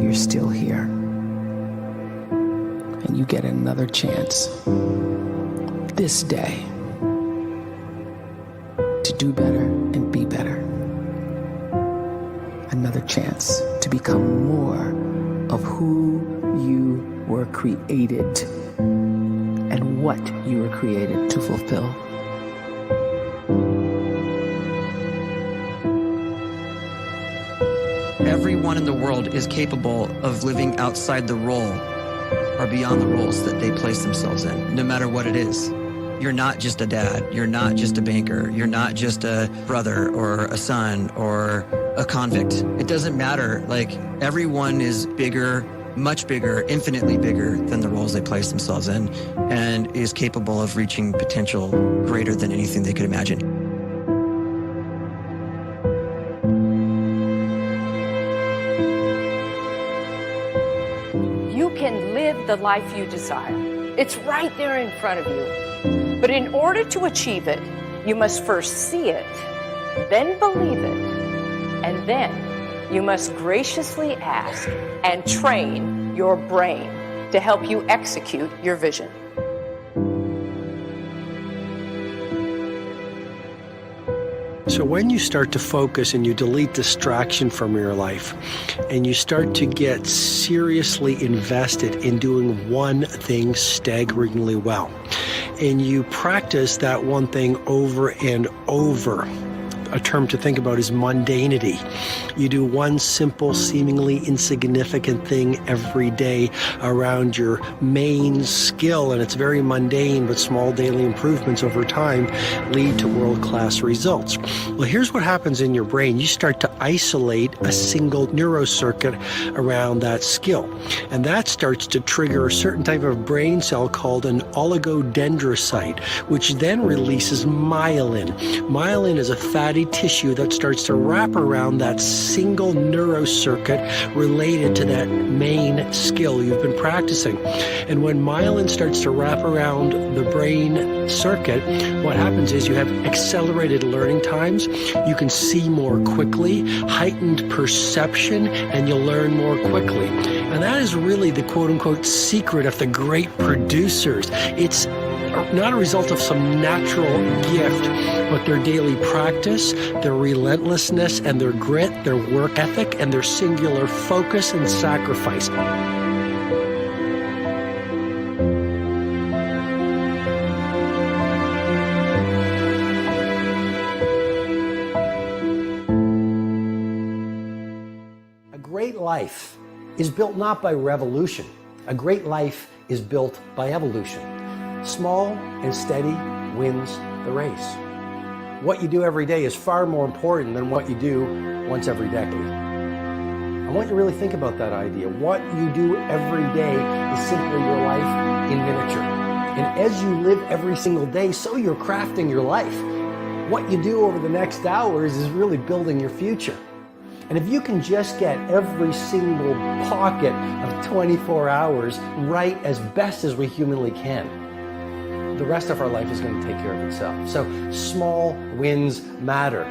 you're still here. And you get another chance this day to do better and be better. Another chance to become more of who you were created and what you were created to fulfill. Everyone in the world is capable of living outside the role or beyond the roles that they place themselves in, no matter what it is. You're not just a dad, you're not just a banker, you're not just a brother or a son or a convict. It doesn't matter. Like, everyone is bigger, much bigger, infinitely bigger than the roles they place themselves in, and is capable of reaching potential greater than anything they could imagine. You can live the life you desire. It's right there in front of you. But in order to achieve it, you must first see it, then believe it, and then you must graciously ask and train your brain to help you execute your vision. So when you start to focus and you delete distraction from your life and you start to get seriously invested in doing one thing staggeringly well, and you practice that one thing over and over, a term to think about is mundanity. You do one simple, seemingly insignificant thing every day around your main skill, and it's very mundane, but small daily improvements over time lead to world-class results. Well, here's what happens in your brain. You start to isolate a single neurocircuit around that skill, and that starts to trigger a certain type of brain cell called an oligodendrocyte, which then releases myelin. Myelin is a fatty tissue that starts to wrap around that single neurocircuit related to that main skill you've been practicing. And when myelin starts to wrap around the brain circuit, what happens is you have accelerated learning times, you can see more quickly, heightened perception, and you'll learn more quickly. And that is really the quote-unquote secret of the great producers. It's not a result of some natural gift, but their daily practice, their relentlessness and their grit, their work ethic, and their singular focus and sacrifice. A great life is built not by revolution. A great life is built by evolution. Small and steady wins the race. What you do every day is far more important than what you do once every decade. I want you to really think about that idea. What you do every day is simply your life in miniature. And as you live every single day, so you're crafting your life. What you do over the next hours is really building your future. And if you can just get every single pocket of 24 hours right as best as we humanly can, the rest of our life is going to take care of itself. So small wins matter.